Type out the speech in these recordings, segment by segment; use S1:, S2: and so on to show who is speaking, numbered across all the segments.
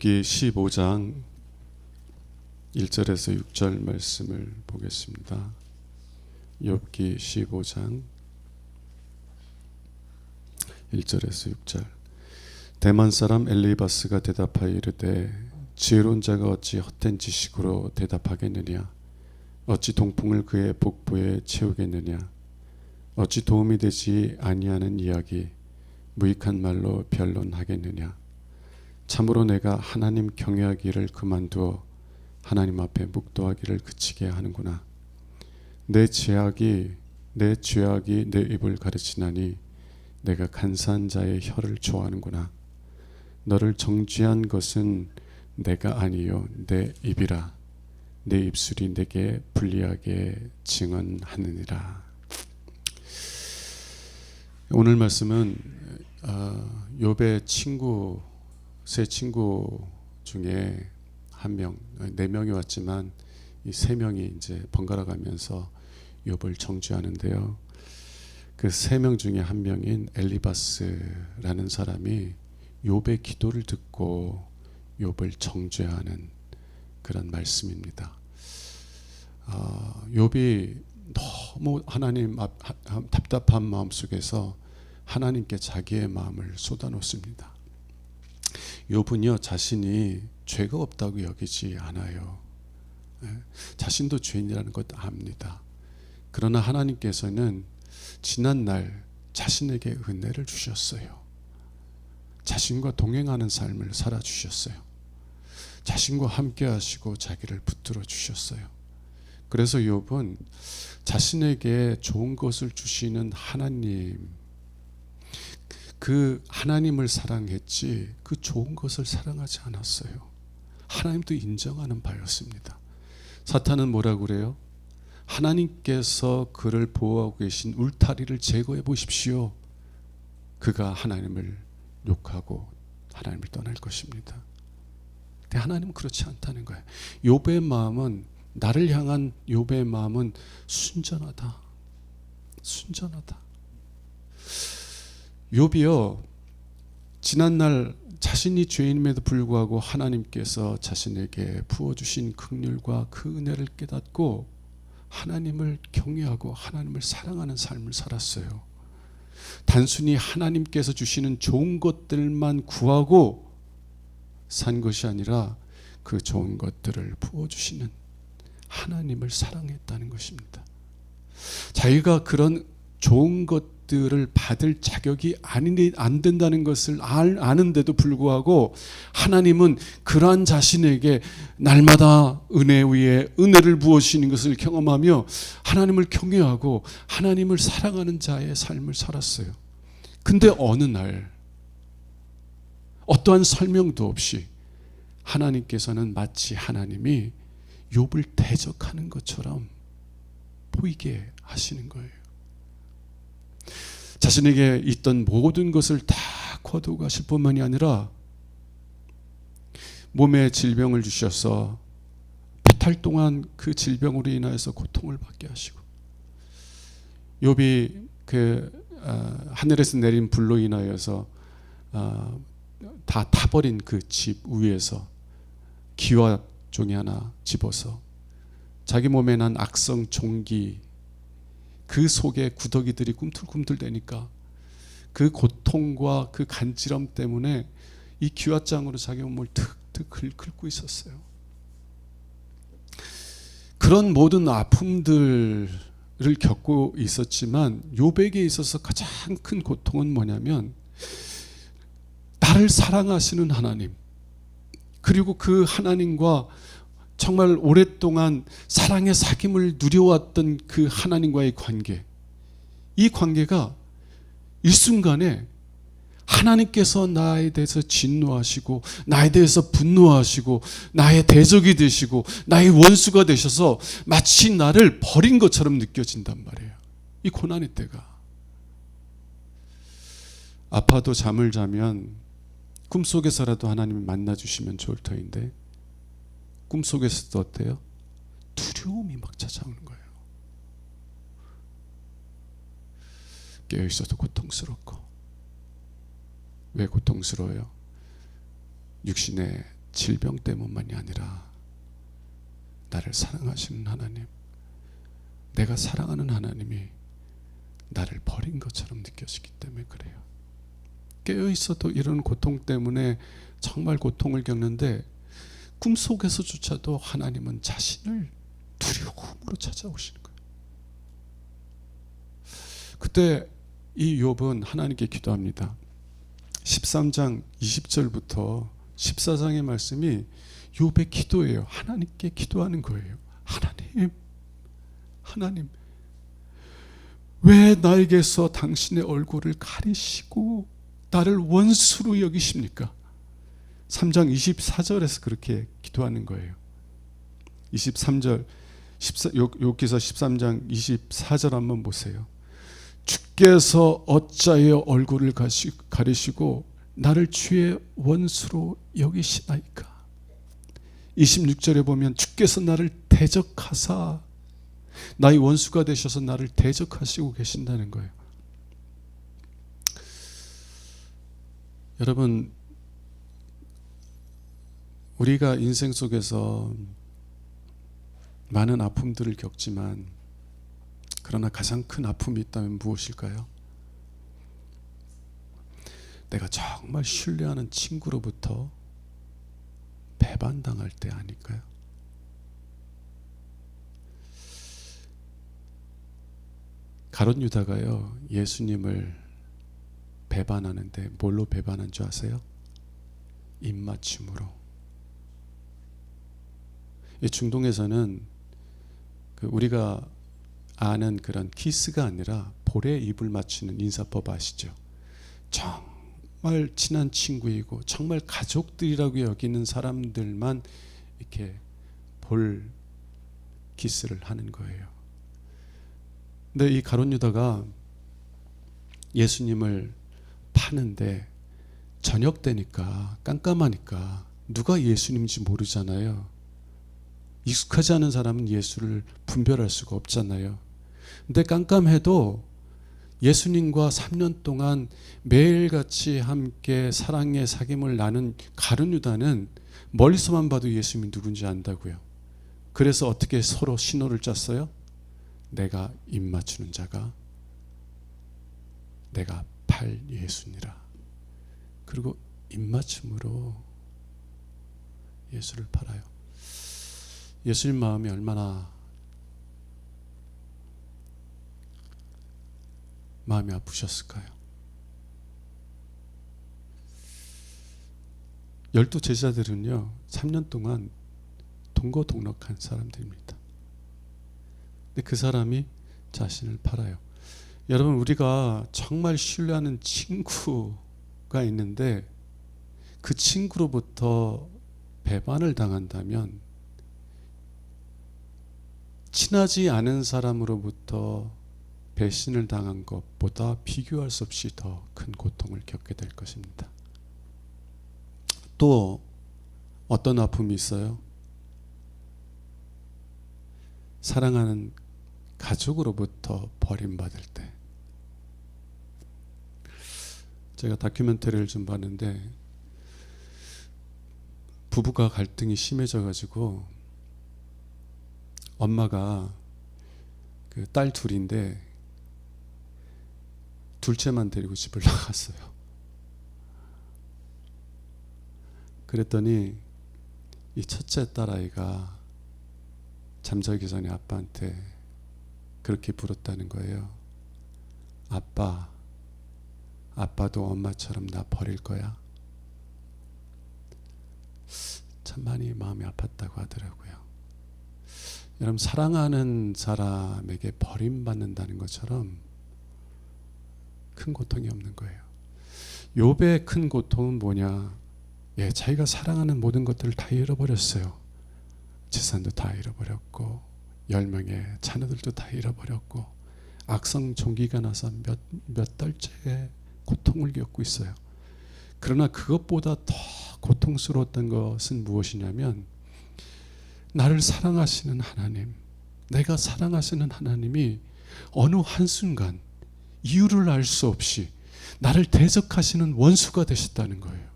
S1: 욥기 15장 1절에서 6절 말씀을 보겠습니다. 욥기 15장 1절에서 6절. 대만 사람 엘리바스가 대답하여 이르되 지혜로운 자가 어찌 헛된 지식으로 대답하겠느냐. 어찌 동풍을 그의 복부에 채우겠느냐. 어찌 도움이 되지 아니하는 이야기 무익한 말로 변론하겠느냐. 참으로 내가 하나님 경외하기를 그만두어 하나님 앞에 묵도하기를 그치게 하는구나. 내 죄악이 내 입을 가르치나니 내가 간사한 자의 혀를 좋아하는구나. 너를 정죄한 것은 내가 아니요 내 입이라. 내 입술이 내게 불리하게 증언하느니라. 오늘 말씀은 욥의 친구, 세 친구 중에 한 명, 네 명이 왔지만 이 세 명이 이제 번갈아 가면서 욥을 정죄하는데요. 그 세 명 중에 한 명인 엘리바스라는 사람이 욥의 기도를 듣고 욥을 정죄하는 그런 말씀입니다. 욥이 너무 하나님 앞 답답한 마음 속에서 하나님께 자기의 마음을 쏟아놓습니다. 욥은요 자신이 죄가 없다고 여기지 않아요. 자신도 죄인이라는 것도 압니다. 그러나 하나님께서는 지난날 자신에게 은혜를 주셨어요. 자신과 동행하는 삶을 살아주셨어요. 자신과 함께 하시고 자기를 붙들어 주셨어요. 그래서 욥은 자신에게 좋은 것을 주시는 하나님, 그 하나님을 사랑했지 그 좋은 것을 사랑하지 않았어요. 하나님도 인정하는 바였습니다. 사탄은 뭐라고 그래요? 하나님께서 그를 보호하고 계신 울타리를 제거해 보십시오. 그가 하나님을 욕하고 하나님을 떠날 것입니다. 근데 하나님은 그렇지 않다는 거예요. 욥의 마음은, 나를 향한 욥의 마음은 순전하다. 순전하다. 욥이요 지난날 자신이 죄인임에도 불구하고 하나님께서 자신에게 부어주신 긍휼과 그 은혜를 깨닫고 하나님을 경외하고 하나님을 사랑하는 삶을 살았어요. 단순히 하나님께서 주시는 좋은 것들만 구하고 산 것이 아니라 그 좋은 것들을 부어주시는 하나님을 사랑했다는 것입니다. 자기가 그런 좋은 것들을 받을 자격이 안 된다는 것을 아는데도 불구하고 하나님은 그러한 자신에게 날마다 은혜 위에 은혜를 부어주시는 것을 경험하며 하나님을 경외하고 하나님을 사랑하는 자의 삶을 살았어요. 근데 어느 날 어떠한 설명도 없이 하나님께서는 마치 하나님이 욥을 대적하는 것처럼 보이게 하시는 거예요. 자신에게 있던 모든 것을 다 거두고 가실 뿐만이 아니라 몸에 질병을 주셔서 몇 달 동안 그 질병으로 인하여서 고통을 받게 하시고, 욥이 하늘에서 내린 불로 인하여서 다 타버린 그 집 위에서 기와 종이 하나 집어서 자기 몸에 난 악성 종기, 그 속에 구더기들이 꿈틀꿈틀대니까 그 고통과 그 간지럼 때문에 이 기와장으로 자기 몸을 툭툭 긁고 있었어요. 그런 모든 아픔들을 겪고 있었지만 욥에게 있어서 가장 큰 고통은 뭐냐면 나를 사랑하시는 하나님, 그리고 그 하나님과 정말 오랫동안 사랑의 사귐을 누려왔던 그 하나님과의 관계, 이 관계가 일순간에 하나님께서 나에 대해서 진노하시고 나에 대해서 분노하시고 나의 대적이 되시고 나의 원수가 되셔서 마치 나를 버린 것처럼 느껴진단 말이에요. 이 고난의 때가. 아파도 잠을 자면 꿈속에서라도 하나님을 만나주시면 좋을 터인데 꿈속에서도 어때요? 두려움이 막 찾아오는 거예요. 깨어있어도 고통스럽고. 왜 고통스러워요? 육신의 질병 때문만이 아니라 나를 사랑하시는 하나님, 내가 사랑하는 하나님이 나를 버린 것처럼 느껴지기 때문에 그래요. 깨어 있어도 이런 고통 때문에 정말 고통을 겪는데 꿈속에서조차도 하나님은 자신을 두려움으로 찾아오시는 거예요. 그때 이 욥은 하나님께 기도합니다. 13장 20절부터 14장의 말씀이 욥의 기도예요. 하나님께 기도하는 거예요. 하나님, 왜 나에게서 당신의 얼굴을 가리시고 나를 원수로 여기십니까? 3장 24절에서 그렇게 기도하는 거예요. 23절, 욥기서 13장 24절 한번 보세요. 주께서 어찌하여 얼굴을 가리시고 나를 주의 원수로 여기시나이까? 26절에 보면 주께서 나를 대적하사 나의 원수가 되셔서 나를 대적하시고 계신다는 거예요. 여러분, 우리가 인생 속에서 많은 아픔들을 겪지만 그러나 가장 큰 아픔이 있다면 무엇일까요? 내가 정말 신뢰하는 친구로부터 배반당할 때 아닐까요? 가룟 유다가요, 예수님을 배반하는데 뭘로 배반한 줄 아세요? 입맞춤으로. 이 중동에서는 우리가 아는 그런 키스가 아니라 볼에 입을 맞추는 인사법 아시죠? 정말 친한 친구이고 정말 가족들이라고 여기는 사람들만 이렇게 볼 키스를 하는 거예요. 근데 이 가룟 유다가 예수님을 파는데 저녁 때니까 깜깜하니까 누가 예수님인지 모르잖아요. 익숙하지 않은 사람은 예수를 분별할 수가 없잖아요. 근데 깜깜해도 예수님과 3년 동안 매일같이 함께 사랑의 사귐을 나눈 가룟 유다는 멀리서만 봐도 예수님이 누군지 안다고요. 그래서 어떻게 서로 신호를 짰어요? 내가 입 맞추는 자가 내가 팔 예수니라. 그리고 입맞춤으로 예수를 팔아요. 예수님 마음이 얼마나 마음이 아프셨을까요? 12 제자들은요 3년 동안 동거동락한 사람들입니다. 근데 그 사람이 자신을 팔아요. 여러분, 우리가 정말 신뢰하는 친구가 있는데 그 친구로부터 배반을 당한다면 친하지 않은 사람으로부터 배신을 당한 것보다 비교할 수 없이 더 큰 고통을 겪게 될 것입니다. 또 어떤 아픔이 있어요? 사랑하는 가족으로부터 버림받을 때. 제가 다큐멘터리를 좀 봤는데 부부가 갈등이 심해져 가지고 엄마가 그 딸 둘인데 둘째만 데리고 집을 나갔어요. 그랬더니 이 첫째 딸아이가 잠자기 전에 아빠한테 그렇게 물었다는 거예요. 아빠도 엄마처럼 나 버릴 거야? 참 많이 마음이 아팠다고 하더라고요. 여러분, 사랑하는 사람에게 버림받는다는 것처럼 큰 고통이 없는 거예요. 욥의 큰 고통은 뭐냐? 자기가 사랑하는 모든 것들을 다 잃어버렸어요. 재산도 다 잃어버렸고 10명의 자녀들도 다 잃어버렸고 악성 종기가 나서 몇 달째 고통을 겪고 있어요. 그러나 그것보다 더 고통스러웠던 것은 무엇이냐면 나를 사랑하시는 하나님, 내가 사랑하시는 하나님이 어느 한순간 이유를 알 수 없이 나를 대적하시는 원수가 되셨다는 거예요.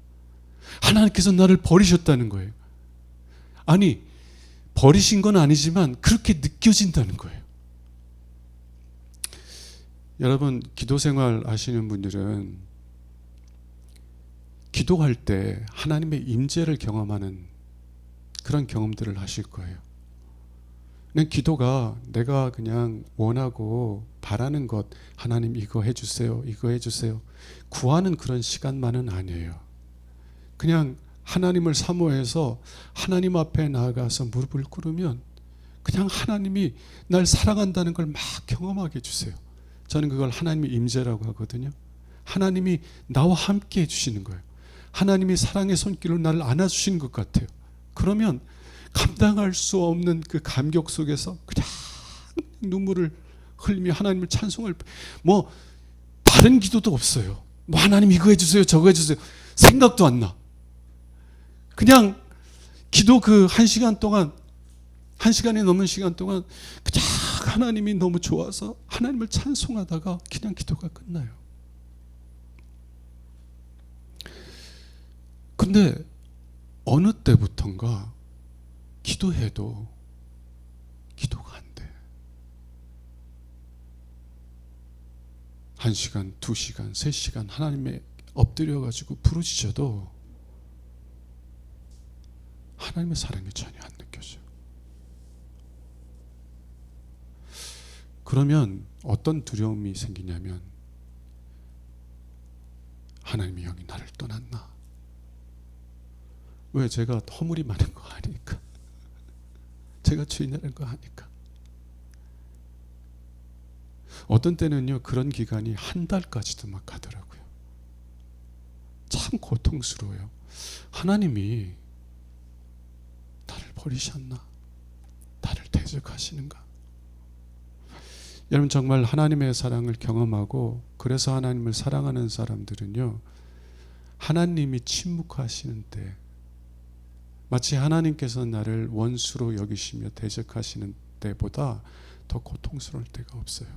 S1: 하나님께서 나를 버리셨다는 거예요. 아니, 버리신 건 아니지만 그렇게 느껴진다는 거예요. 여러분, 기도 생활 하시는 분들은 기도할 때 하나님의 임재를 경험하는 그런 경험들을 하실 거예요. 그냥 기도가 내가 그냥 원하고 바라는 것, 하나님 이거 해주세요, 이거 해주세요, 구하는 그런 시간만은 아니에요. 그냥 하나님을 사모해서 하나님 앞에 나아가서 무릎을 꿇으면 그냥 하나님이 날 사랑한다는 걸 막 경험하게 해주세요. 저는 그걸 하나님의 임재라고 하거든요. 하나님이 나와 함께 해주시는 거예요. 하나님이 사랑의 손길로 나를 안아주시는 것 같아요. 그러면 감당할 수 없는 그 감격 속에서 그냥 눈물을 흘리며 하나님을 찬송할, 뭐 다른 기도도 없어요. 뭐 하나님 이거 해주세요, 저거 해주세요, 생각도 안 나. 그냥 기도 그 1시간 동안, 1시간이 넘는 시간 동안 그냥 하나님이 너무 좋아서 하나님을 찬송하다가 그냥 기도가 끝나요. 근데 어느 때부턴가 기도해도 기도가 안 돼. 1시간, 2시간, 3시간 하나님에 엎드려가지고 부르짖어도 하나님의 사랑이 전혀 안 느껴져요. 그러면 어떤 두려움이 생기냐면, 하나님의 영이 나를 떠났나? 왜? 제가 허물이 많은 거 아니까. 제가 죄인이라는 거 아니까. 어떤 때는요, 그런 기간이 한 달까지도 막 가더라고요. 참 고통스러워요. 하나님이 나를 버리셨나? 나를 대적하시는가? 여러분, 정말 하나님의 사랑을 경험하고 그래서 하나님을 사랑하는 사람들은요, 하나님이 침묵하시는 때, 마치 하나님께서 나를 원수로 여기시며 대적하시는 때보다 더 고통스러울 때가 없어요.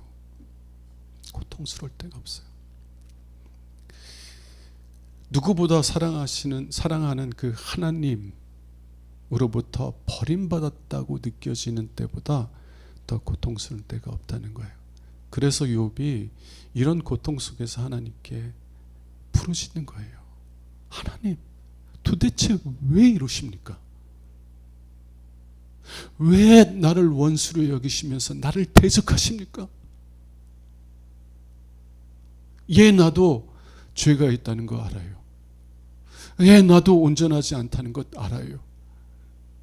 S1: 고통스러울 때가 없어요. 누구보다 사랑하는 그 하나님으로부터 버림받았다고 느껴지는 때보다 더 고통스러울 때가 없다는 거예요. 그래서 욥이 이런 고통 속에서 하나님께 부르짖는 거예요. 하나님, 도대체 왜 이러십니까? 왜 나를 원수로 여기시면서 나를 대적하십니까? 나도 죄가 있다는 거 알아요. 나도 온전하지 않다는 것 알아요.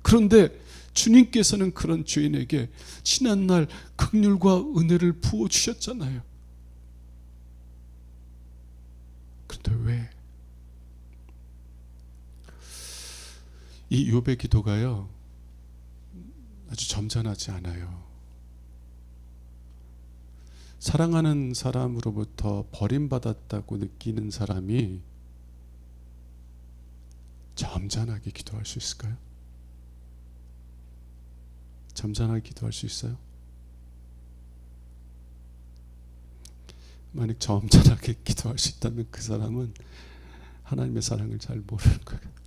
S1: 그런데 주님께서는 그런 죄인에게 지난날 긍휼과 은혜를 부어주셨잖아요. 그런데 왜? 이 욥의 기도가요, 아주 점잖하지 않아요. 사랑하는 사람으로부터 버림받았다고 느끼는 사람이 점잖하게 기도할 수 있을까요? 점잖하게 기도할 수 있어요? 만약 점잖하게 기도할 수 있다면 그 사람은 하나님의 사랑을 잘 모르는 거예요.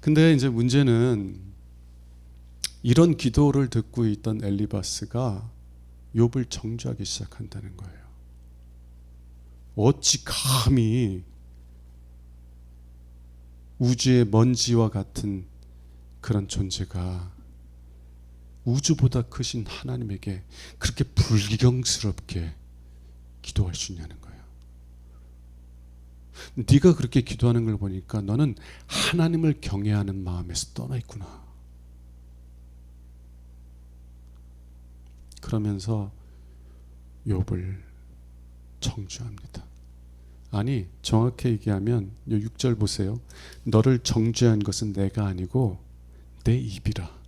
S1: 근데 이제 문제는 이런 기도를 듣고 있던 엘리바스가 욥을 정죄하기 시작한다는 거예요. 어찌 감히 우주의 먼지와 같은 그런 존재가 우주보다 크신 하나님에게 그렇게 불경스럽게 기도할 수 있냐는 거예요. 네가 그렇게 기도하는 걸 보니까 너는 하나님을 경외하는 마음에서 떠나 있구나. 그러면서 욥을 정죄합니다. 아니, 정확히 얘기하면 6절 보세요. 너를 정죄한 것은 내가 아니고 내 입이라.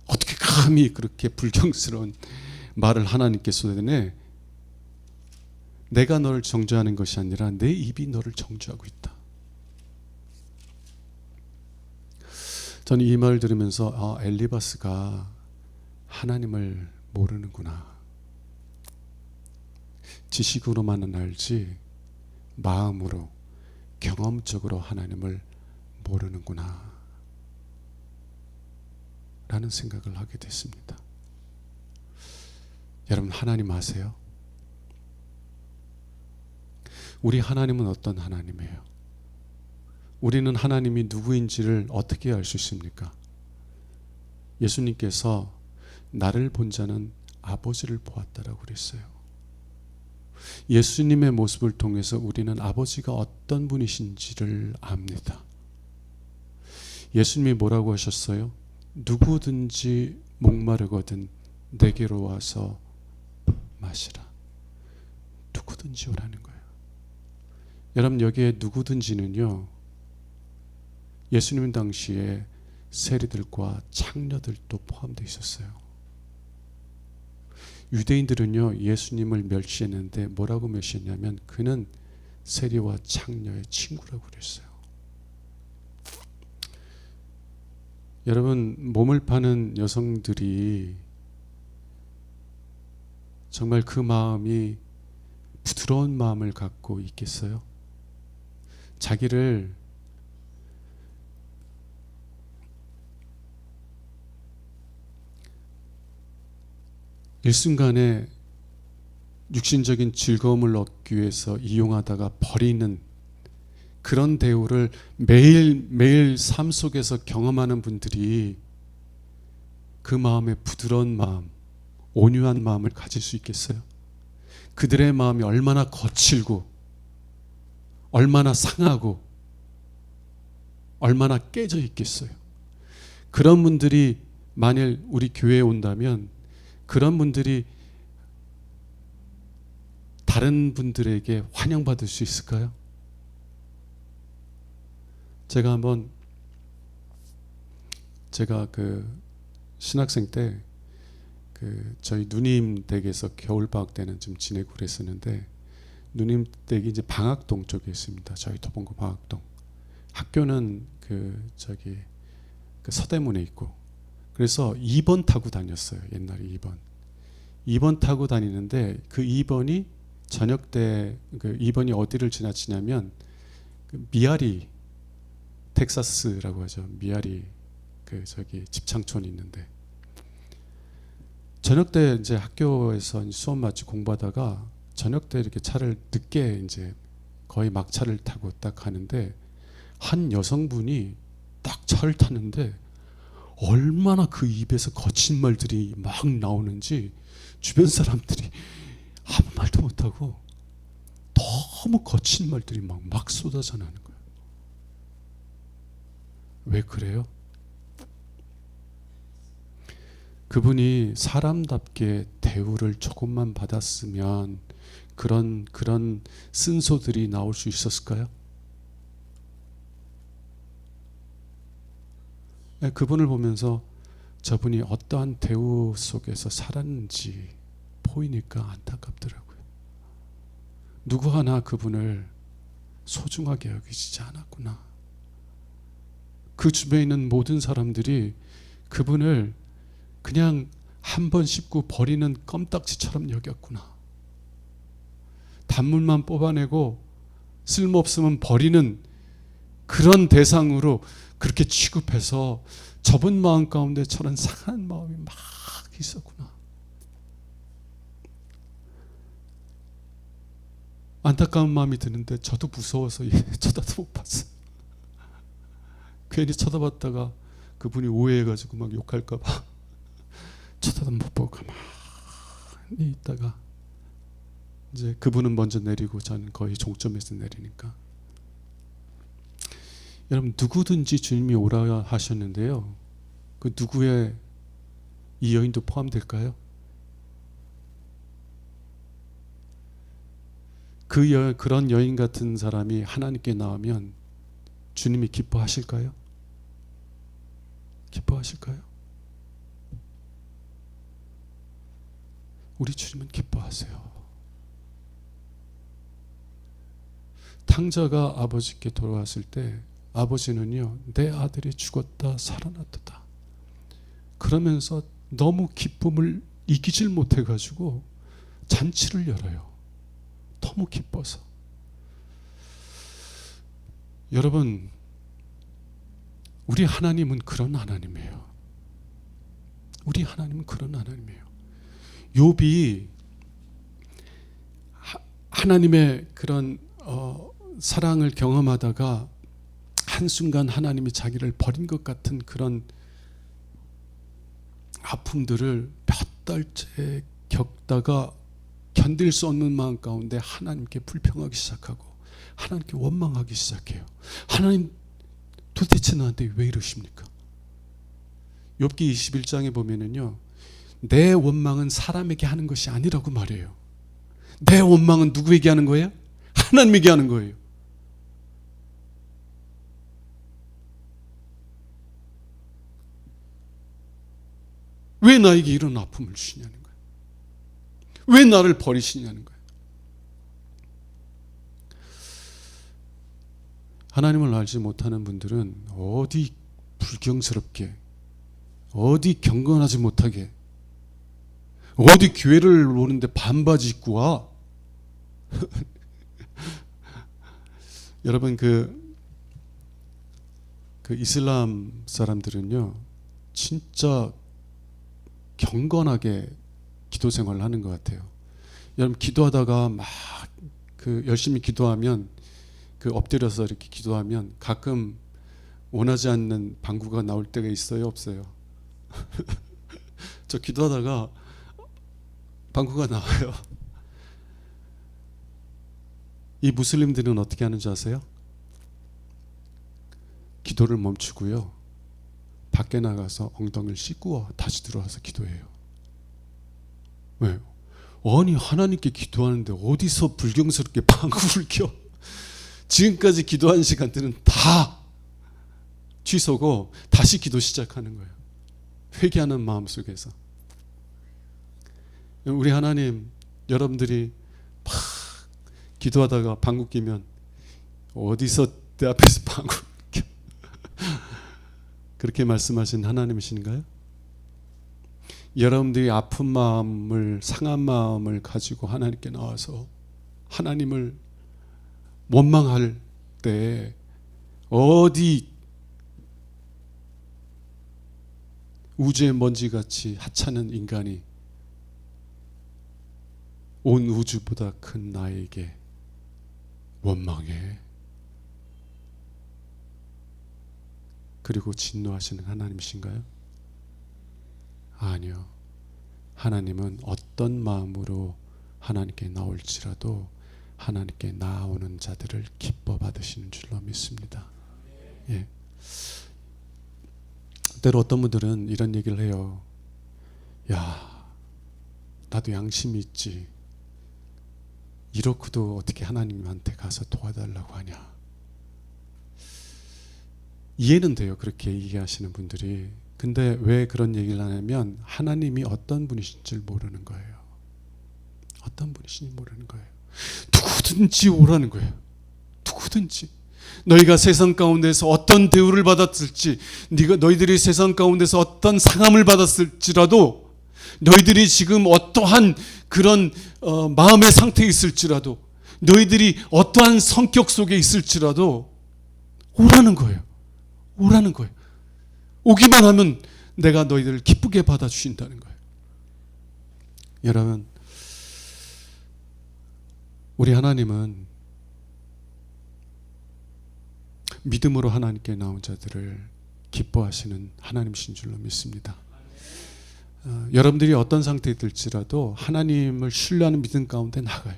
S1: 어떻게 감히 그렇게 불경스러운 말을 하나님께 쏟아내? 내가 너를 정죄하는 것이 아니라 내 입이 너를 정죄하고 있다. 저는 이 말을 들으면서 엘리바스가 하나님을 모르는구나. 지식으로만은 알지 마음으로 경험적으로 하나님을 모르는구나 라는 생각을 하게 됐습니다. 여러분, 하나님 아세요? 우리 하나님은 어떤 하나님이에요? 우리는 하나님이 누구인지를 어떻게 알 수 있습니까? 예수님께서 나를 본 자는 아버지를 보았다라고 그랬어요. 예수님의 모습을 통해서 우리는 아버지가 어떤 분이신지를 압니다. 예수님이 뭐라고 하셨어요? 누구든지 목마르거든 내게로 와서 마시라. 누구든지 오라는 거예요. 여러분, 여기에 누구든지는요, 예수님 당시에 세리들과 창녀들도 포함되어 있었어요. 유대인들은요, 예수님을 멸시했는데 뭐라고 멸시했냐면 그는 세리와 창녀의 친구라고 그랬어요. 여러분, 몸을 파는 여성들이 정말 그 마음이 부드러운 마음을 갖고 있겠어요? 자기를 일순간에 육신적인 즐거움을 얻기 위해서 이용하다가 버리는 그런 대우를 매일매일 삶 속에서 경험하는 분들이 그 마음의 부드러운 마음, 온유한 마음을 가질 수 있겠어요? 그들의 마음이 얼마나 거칠고 얼마나 상하고 얼마나 깨져 있겠어요? 그런 분들이 만일 우리 교회에 온다면 그런 분들이 다른 분들에게 환영받을 수 있을까요? 제가 신학생 때 저희 누님 댁에서 겨울방학 때는 좀 지내고 그랬었는데, 누님 댁이 이제 방학동 쪽에 있습니다. 저희 도봉구 방학동. 학교는 서대문에 있고, 그래서 2번 타고 다녔어요. 옛날에 2번 타고 다니는데 그 2번이 저녁 때 2번이 어디를 지나치냐면 미아리, 텍사스라고 하죠. 미아리 집창촌이 있는데, 저녁 때 이제 학교에서 수업 마치고 공부하다가 저녁 때 이렇게 차를 늦게 이제 거의 막차를 타고 딱 가는데, 한 여성분이 딱 차를 타는데 얼마나 그 입에서 거친 말들이 막 나오는지 주변 사람들이 아무 말도 못하고 너무 거친 말들이 막 쏟아져 나는 거예요. 왜 그래요? 그분이 사람답게 대우를 조금만 받았으면 그런 쓴소들이 나올 수 있었을까요? 그분을 보면서 저분이 어떠한 대우 속에서 살았는지 보이니까 안타깝더라고요. 누구 하나 그분을 소중하게 여기지 않았구나. 그 주변에 있는 모든 사람들이 그분을 그냥 한 번 씹고 버리는 껌딱지처럼 여겼구나. 단물만 뽑아내고 쓸모없으면 버리는 그런 대상으로 그렇게 취급해서 좁은 마음 가운데 저런 상한 마음이 막 있었구나. 안타까운 마음이 드는데 저도 무서워서 쳐다도 못 봤어요. 괜히 쳐다봤다가 그분이 오해해가지고 막 욕할까봐 쳐다도 못 보고 가만히 있다가 이제 그분은 먼저 내리고 저는 거의 종점에서 내리니까. 여러분, 누구든지 주님이 오라 하셨는데요, 그 누구의 이 여인도 포함될까요? 그런 여인 같은 사람이 하나님께 나오면 주님이 기뻐하실까요? 기뻐하실까요? 우리 주님은 기뻐하세요. 탕자가 아버지께 돌아왔을 때 아버지는요, 내 아들이 죽었다 살아났다 그러면서 너무 기쁨을 이기질 못해가지고 잔치를 열어요. 너무 기뻐서. 여러분, 우리 하나님은 그런 하나님이에요. 우리 하나님은 그런 하나님이에요. 욥이 하나님의 그런 사랑을 경험하다가 한순간 하나님이 자기를 버린 것 같은 그런 아픔들을 몇 달째 겪다가 견딜 수 없는 마음 가운데 하나님께 불평하기 시작하고 하나님께 원망하기 시작해요. 하나님, 도대체 나한테 왜 이러십니까? 욥기 21장에 보면은요, 내 원망은 사람에게 하는 것이 아니라고 말해요. 내 원망은 누구에게 하는 거예요? 하나님에게 하는 거예요. 왜 나에게 이런 아픔을 주시냐는 거예요. 왜 나를 버리시냐는 거예요. 하나님을 알지 못하는 분들은 어디 불경스럽게, 어디 경건하지 못하게, 어디 교회를 오는데 반바지 입고 와. 여러분, 그 이슬람 사람들은요, 진짜 경건하게 기도 생활을 하는 것 같아요. 여러분, 기도하다가 막 열심히 기도하면, 엎드려서 이렇게 기도하면 가끔 원하지 않는 방구가 나올 때가 있어요, 없어요? 저 기도하다가 방구가 나와요. 이 무슬림들은 어떻게 하는지 아세요? 기도를 멈추고요, 밖에 나가서 엉덩이를 씻고 다시 들어와서 기도해요. 왜요? 아니, 하나님께 기도하는데 어디서 불경스럽게 방구를 켜? 지금까지 기도한 시간들은 다 취소고 다시 기도 시작하는 거예요. 회개하는 마음 속에서. 우리 하나님, 여러분들이 막 기도하다가 방구 끼면 어디서 내 앞에서 방구 껴? 그렇게 말씀하신 하나님이신가요? 여러분들이 아픈 마음을, 상한 마음을 가지고 하나님께 나와서 하나님을 원망할 때 어디 우주의 먼지같이 하찮은 인간이 온 우주보다 큰 나에게 원망해? 그리고 진노하시는 하나님이신가요? 아니요. 하나님은 어떤 마음으로 하나님께 나올지라도 하나님께 나아오는 자들을 기뻐 받으시는 줄로 믿습니다. 예. 때로 어떤 분들은 이런 얘기를 해요. 야, 나도 양심이 있지. 이렇고도 어떻게 하나님한테 가서 도와달라고 하냐. 이해는 돼요, 그렇게 얘기하시는 분들이. 근데 왜 그런 얘기를 하냐면 하나님이 어떤 분이신 줄 모르는 거예요. 어떤 분이신지 모르는 거예요. 누구든지 오라는 거예요. 누구든지. 너희가 세상 가운데서 어떤 대우를 받았을지, 너희들이 세상 가운데서 어떤 상함을 받았을지라도, 너희들이 지금 어떠한 그런 마음의 상태에 있을지라도, 너희들이 어떠한 성격 속에 있을지라도 오라는 거예요. 오라는 거예요. 오기만 하면 내가 너희들을 기쁘게 받아주신다는 거예요. 여러분, 우리 하나님은 믿음으로 하나님께 나온 자들을 기뻐하시는 하나님이신 줄로 믿습니다. 여러분들이 어떤 상태에 들지라도 하나님을 신뢰하는 믿음 가운데 나가요.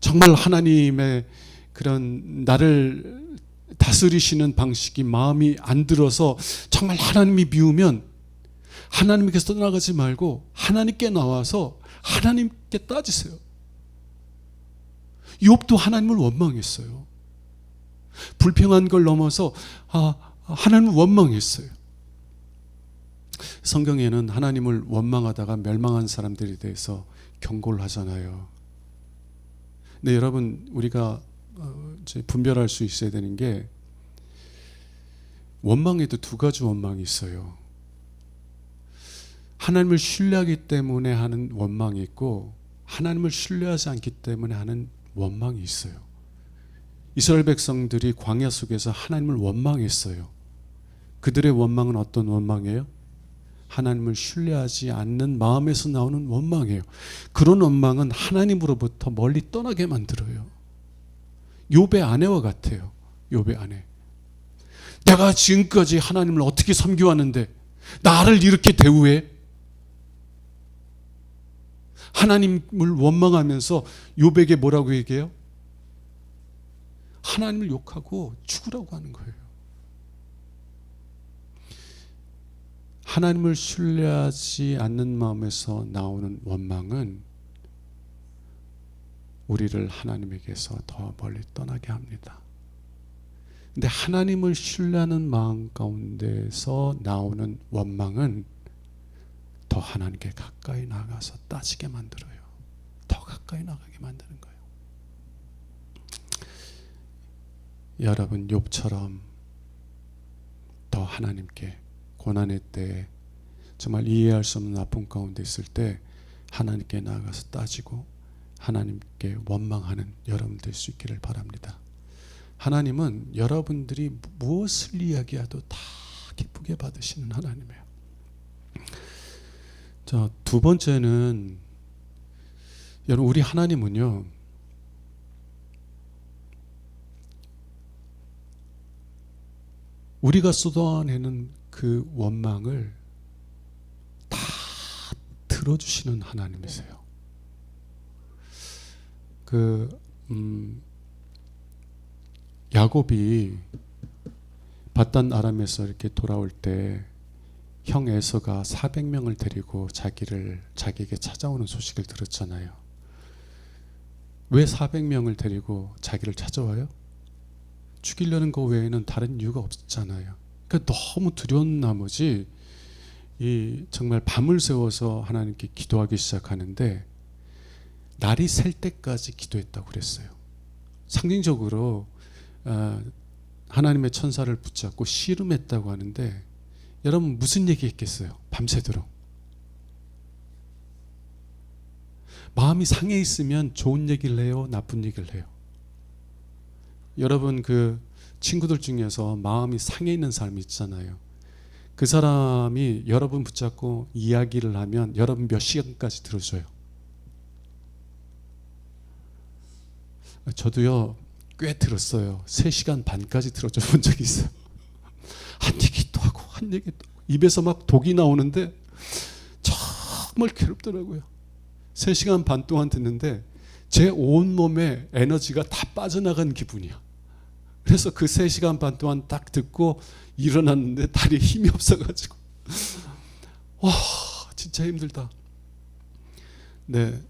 S1: 정말 하나님의 그런 나를 다스리시는 방식이 마음이 안 들어서 정말 하나님이 미우면 하나님께서 떠나가지 말고 하나님께 나와서 하나님께 따지세요. 욥도 하나님을 원망했어요. 불평한 걸 넘어서 하나님을 원망했어요. 성경에는 하나님을 원망하다가 멸망한 사람들에 대해서 경고를 하잖아요. 근데 여러분, 우리가 이제 분별할 수 있어야 되는 게, 원망에도 두 가지 원망이 있어요. 하나님을 신뢰하기 때문에 하는 원망이 있고, 하나님을 신뢰하지 않기 때문에 하는 원망이 있어요. 이스라엘 백성들이 광야 속에서 하나님을 원망했어요. 그들의 원망은 어떤 원망이에요? 하나님을 신뢰하지 않는 마음에서 나오는 원망이에요. 그런 원망은 하나님으로부터 멀리 떠나게 만들어요. 욥의 아내와 같아요. 욥의 아내. 내가 지금까지 하나님을 어떻게 섬겨왔는데 나를 이렇게 대우해? 하나님을 원망하면서 욥에게 뭐라고 얘기해요? 하나님을 욕하고 죽으라고 하는 거예요. 하나님을 신뢰하지 않는 마음에서 나오는 원망은 우리를 하나님에게서 더 멀리 떠나게 합니다. 근데 하나님을 신뢰하는 마음 가운데서 나오는 원망은 더 하나님께 가까이 나가서 따지게 만들어요. 더 가까이 나가게 만드는 거예요. 여러분 욥처럼 더 하나님께 고난의 때에 정말 이해할 수 없는 아픔 가운데 있을 때 하나님께 나아가서 따지고 하나님께 원망하는 여러분 될 수 있기를 바랍니다. 하나님은 여러분들이 무엇을 이야기해도 다 기쁘게 받으시는 하나님이에요. 자, 두 번째는 여러분 우리 하나님은요 우리가 쏟아내는 그 원망을 다 들어주시는 하나님이세요. 야곱이 바단 아람에서 이렇게 돌아올 때 형 에서가 400명을 데리고 자기에게 찾아오는 소식을 들었잖아요. 왜 400명을 데리고 자기를 찾아와요? 죽이려는 거 외에는 다른 이유가 없잖아요. 그러니까 너무 두려운 나머지 정말 밤을 새워서 하나님께 기도하기 시작하는데 날이 셀 때까지 기도했다고 그랬어요. 상징적으로 하나님의 천사를 붙잡고 씨름했다고 하는데 여러분 무슨 얘기했겠어요? 밤새도록. 마음이 상해 있으면 좋은 얘기를 해요? 나쁜 얘기를 해요? 여러분 친구들 중에서 마음이 상해 있는 사람이 있잖아요. 그 사람이 여러분 붙잡고 이야기를 하면 여러분 몇 시간까지 들어줘요? 저도요 꽤 들었어요. 3시간 반까지 들어줘 본 적이 있어요. 한 얘기 또 하고 한 얘기 또 하고 입에서 막 독이 나오는데 정말 괴롭더라고요. 3시간 반 동안 듣는데 제 온몸에 에너지가 다 빠져나간 기분이야. 그래서 그 3시간 반 동안 딱 듣고 일어났는데 다리에 힘이 없어가지고 와 진짜 힘들다. 네,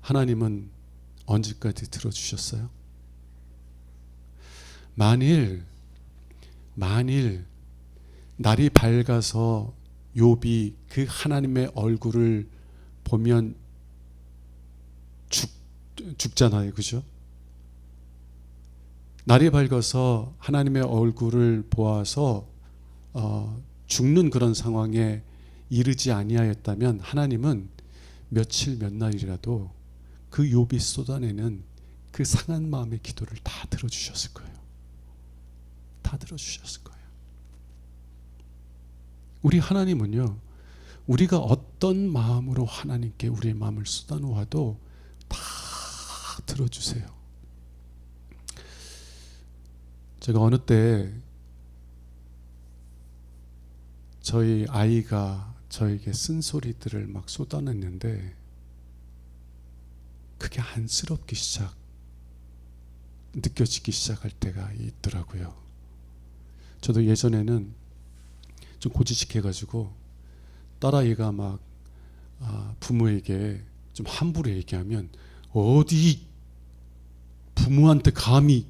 S1: 하나님은 언제까지 들어주셨어요? 만일 날이 밝아서 욥이 그 하나님의 얼굴을 보면 죽잖아요. 그죠? 날이 밝아서 하나님의 얼굴을 보아서 죽는 그런 상황에 이르지 아니하였다면 하나님은 며칠 몇 날이라도 그 욥이 쏟아내는 그 상한 마음의 기도를 다 들어주셨을 거예요. 다 들어주셨을 거예요. 우리 하나님은요 우리가 어떤 마음으로 하나님께 우리의 마음을 쏟아놓아도 다 들어주세요. 제가 어느 때 저희 아이가 저에게 쓴소리들을 막 쏟아냈는데 그게 안쓰럽기 느껴지기 시작할 때가 있더라고요. 저도 예전에는 좀 고지식해가지고 딸아이가 막 부모에게 좀 함부로 얘기하면 어디 부모한테 감히,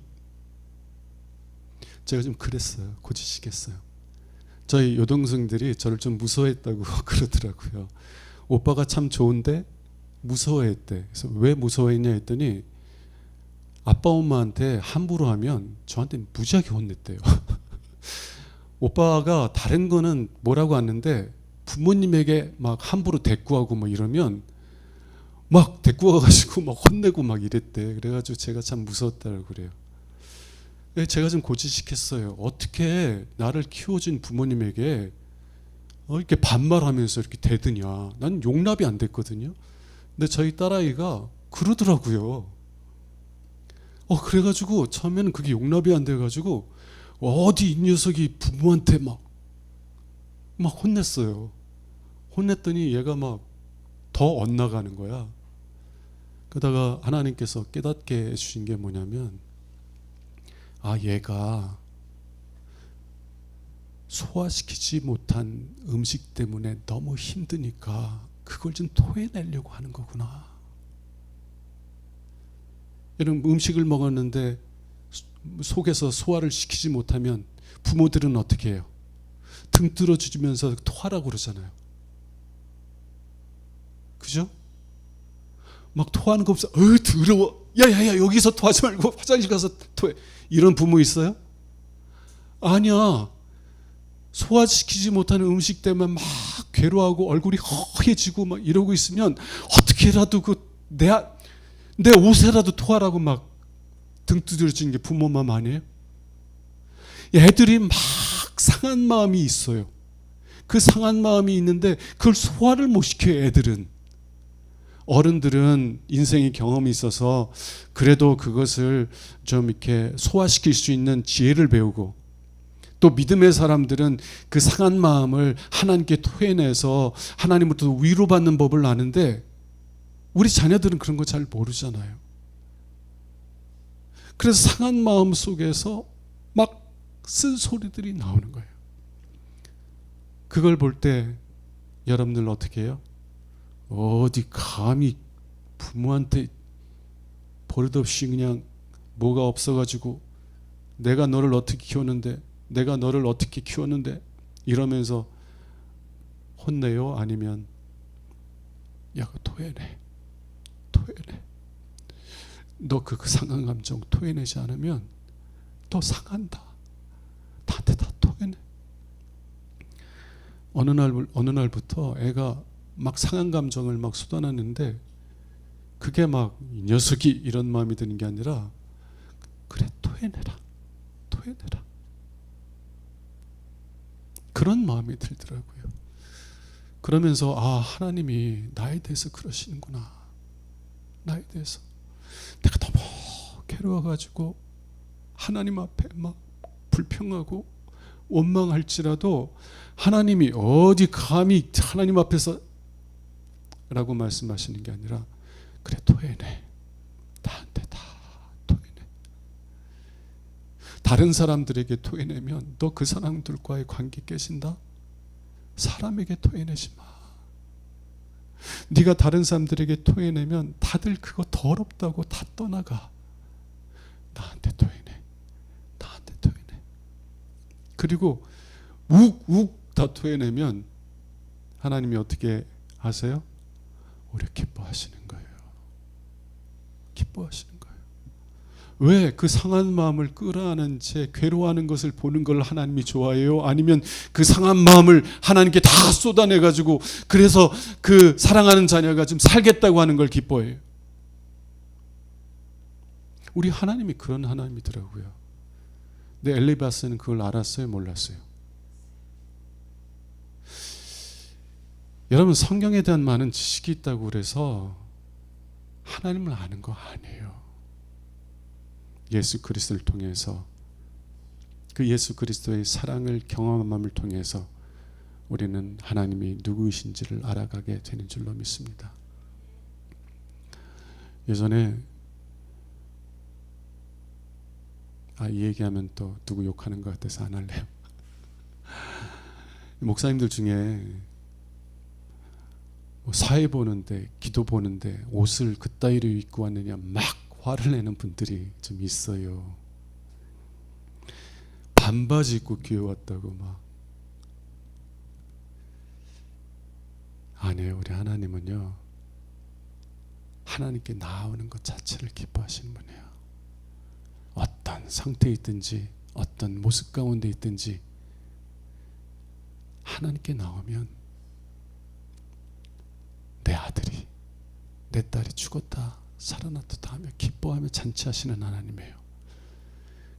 S1: 제가 좀 그랬어요. 고지식했어요. 저희 여동생들이 저를 좀 무서워했다고 그러더라고요. 오빠가 참 좋은데 무서워했대. 그래서 왜 무서워했냐 했더니 아빠 엄마한테 함부로 하면 저한테 무지하게 혼냈대요. 오빠가 다른 거는 뭐라고 하는데 부모님에게 막 함부로 대꾸하고 뭐 이러면 막 대꾸해가지고 막 혼내고 막 이랬대. 그래가지고 제가 참 무서웠다고 그래요. 제가 좀 고지식했어요. 어떻게 나를 키워준 부모님에게 이렇게 반말하면서 이렇게 대드냐. 난 용납이 안 됐거든요. 근데 저희 딸아이가 그러더라고요. 그래가지고 처음에는 그게 용납이 안 돼가지고 어디 이 녀석이 부모한테 막 혼냈어요. 혼냈더니 얘가 막 더 엇나가는 거야. 그러다가 하나님께서 깨닫게 해주신 게 뭐냐면, 얘가 소화시키지 못한 음식 때문에 너무 힘드니까 그걸 좀 토해내려고 하는 거구나. 이런 음식을 먹었는데 속에서 소화를 시키지 못하면 부모들은 어떻게 해요? 등 뚫어주면서 토하라고 그러잖아요. 그죠? 막 토하는 거 없어. 더러워. 야야야, 여기서 토하지 말고 화장실 가서 토해. 이런 부모 있어요? 아니야. 소화시키지 못하는 음식 때문에 막 괴로워하고 얼굴이 허해지고 막 이러고 있으면 어떻게라도 내 옷에라도 토하라고 막 등 두드려주는 게 부모 마음 아니에요? 애들이 막 상한 마음이 있어요. 그 상한 마음이 있는데 그걸 소화를 못 시켜요. 애들은. 어른들은 인생의 경험이 있어서 그래도 그것을 좀 이렇게 소화시킬 수 있는 지혜를 배우고, 또 믿음의 사람들은 그 상한 마음을 하나님께 토해내서 하나님으로부터 위로받는 법을 아는데, 우리 자녀들은 그런 거 잘 모르잖아요. 그래서 상한 마음 속에서 막 쓴소리들이 나오는 거예요. 그걸 볼 때 여러분들 어떻게 해요? 어디 감히 부모한테 버릇없이 그냥 뭐가 없어가지고 내가 너를 어떻게 키웠는데, 내가 너를 어떻게 키웠는데 이러면서 혼내요? 아니면 야, 토해내. 너 그 상한 감정 토해내지 않으면 더 상한다. 나한테 다 토해내. 어느 날부터 애가 막 상한 감정을 막 쏟아냈는데, 그게 막 이 녀석이 이런 마음이 드는 게 아니라, 그래, 토해내라. 그런 마음이 들더라고요. 그러면서 하나님이 나에 대해서 그러시는구나. 나에 대해서 내가 너무 괴로워가지고 하나님 앞에 막 불평하고 원망할지라도 하나님이 어디 감히 하나님 앞에서 라고 말씀하시는 게 아니라, 그래, 토해내. 나한테 다 토해내. 다른 사람들에게 토해내면 너 그 사람들과의 관계 깨진다? 사람에게 토해내지 마. 네가 다른 사람들에게 토해내면 다들 그거 더럽다고 다 떠나가. 나한테 토해내. 그리고 욱욱 다 토해내면 하나님이 어떻게 하세요? 오히려 기뻐하시는 거예요. 왜? 그 상한 마음을 끌어안은 채 괴로워하는 것을 보는 걸 하나님이 좋아해요? 아니면 그 상한 마음을 하나님께 다 쏟아내가지고 그래서 그 사랑하는 자녀가 좀 살겠다고 하는 걸 기뻐해요? 우리 하나님이 그런 하나님이더라고요. 근데 엘리바스는 그걸 알았어요? 몰랐어요? 여러분, 성경에 대한 많은 지식이 있다고 그래서 하나님을 아는 거 아니에요. 예수 그리스도를 통해서, 그 예수 그리스도의 사랑을 경험함을 통해서 우리는 하나님이 누구이신지를 알아가게 되는 줄로 믿습니다. 예전에 이 얘기하면 또 누구 욕하는 것 같아서 안 할래요. 목사님들 중에 사회 보는데, 기도 보는데 옷을 그따위로 입고 왔느냐 막 화를 내는 분들이 좀 있어요. 반바지 입고 교회 왔다고 막. 아니에요. 우리 하나님은요, 하나님께 나아오는 것 자체를 기뻐하시는 분이에요. 어떤 상태에 있든지 어떤 모습 가운데 있든지 하나님께 나오면 내 아들이, 내 딸이 죽었다 살아났다 하며 기뻐하며 잔치하시는 하나님이에요.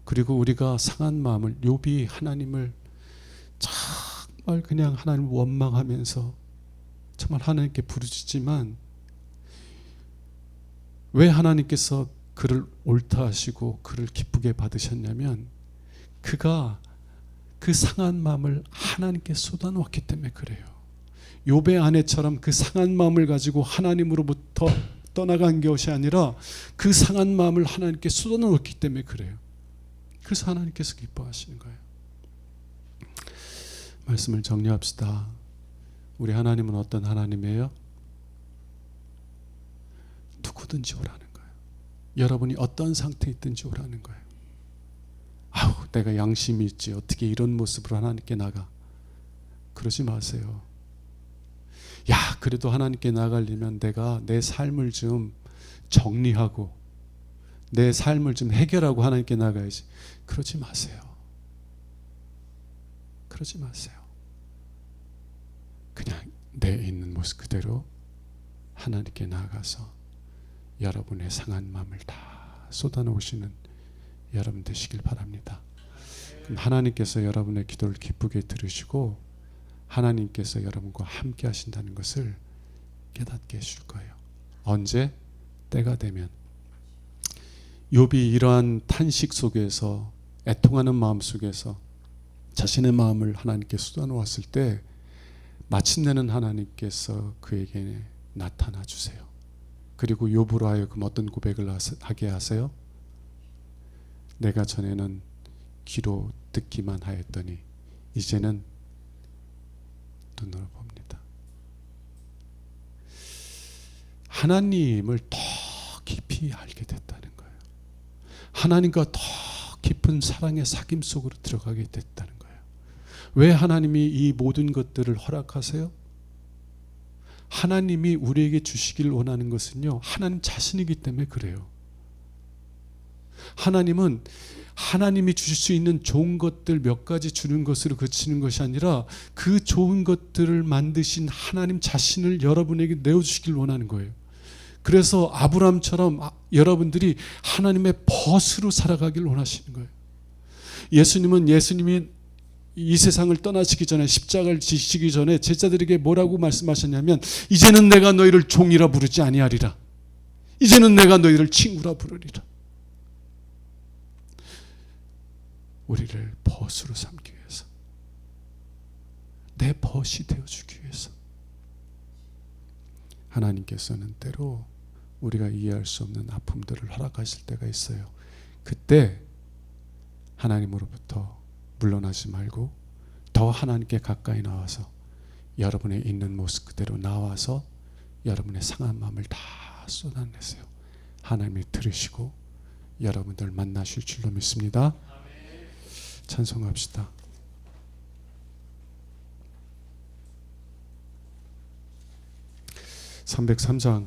S1: 그리고 우리가 상한 마음을, 욥이 하나님을 정말 그냥 하나님을 원망하면서 정말 하나님께 부르짖지만 왜 하나님께서 그를 옳다 하시고 그를 기쁘게 받으셨냐면 그가 그 상한 마음을 하나님께 쏟아놓았기 때문에 그래요. 욥의 아내처럼 그 상한 마음을 가지고 하나님으로부터 떠나간 것이 아니라 그 상한 마음을 하나님께 쏟아놓았기 때문에 그래요. 그래서 하나님께서 기뻐하시는 거예요. 말씀을 정리합시다. 우리 하나님은 어떤 하나님이에요? 누구든지 오라는 거예요. 여러분이 어떤 상태에 있든지 오라는 거예요. 아우, 내가 양심이 있지, 어떻게 이런 모습으로 하나님께 나가? 그러지 마세요. 야, 그래도 하나님께 나가려면 내가 내 삶을 좀 정리하고 내 삶을 좀 해결하고 하나님께 나가야지. 그러지 마세요. 그러지 마세요. 그냥 내 있는 모습 그대로 하나님께 나아가서 여러분의 상한 마음을 다 쏟아놓으시는 여러분 되시길 바랍니다. 그럼 하나님께서 여러분의 기도를 기쁘게 들으시고 하나님께서 여러분과 함께 하신다는 것을 깨닫게 해줄 거예요. 언제? 때가 되면. 욥이 이러한 탄식 속에서, 애통하는 마음 속에서 자신의 마음을 하나님께 쏟아놓았을 때 마침내는 하나님께서 그에게 나타나 주세요. 그리고 욥으로 하여금 어떤 고백을 하게 하세요? 내가 전에는 귀로 듣기만 하였더니 이제는 눈으로 봅니다. 하나님을 더 깊이 알게 됐다는 거예요. 하나님과 더 깊은 사랑의 사귐 속으로 들어가게 됐다는 거예요. 왜 하나님이 이 모든 것들을 허락하세요? 하나님이 우리에게 주시길 원하는 것은요, 하나님 자신이기 때문에 그래요. 하나님은 하나님이 주실 수 있는 좋은 것들 몇 가지 주는 것으로 그치는 것이 아니라 그 좋은 것들을 만드신 하나님 자신을 여러분에게 내어주시길 원하는 거예요. 그래서 아브라함처럼 여러분들이 하나님의 벗으로 살아가길 원하시는 거예요. 예수님이 이 세상을 떠나시기 전에, 십자가를 지시기 전에 제자들에게 뭐라고 말씀하셨냐면 이제는 내가 너희를 종이라 부르지 아니하리라. 이제는 내가 너희를 친구라 부르리라. 우리를 벗으로 삼기 위해서, 내 벗이 되어주기 위해서 하나님께서는 때로 우리가 이해할 수 없는 아픔들을 허락하실 때가 있어요. 그때 하나님으로부터 물러나지 말고 더 하나님께 가까이 나와서 여러분의 있는 모습 그대로 나와서 여러분의 상한 마음을 다 쏟아내세요. 하나님이 들으시고 여러분들 만나실 줄로 믿습니다. 찬송합시다. 303장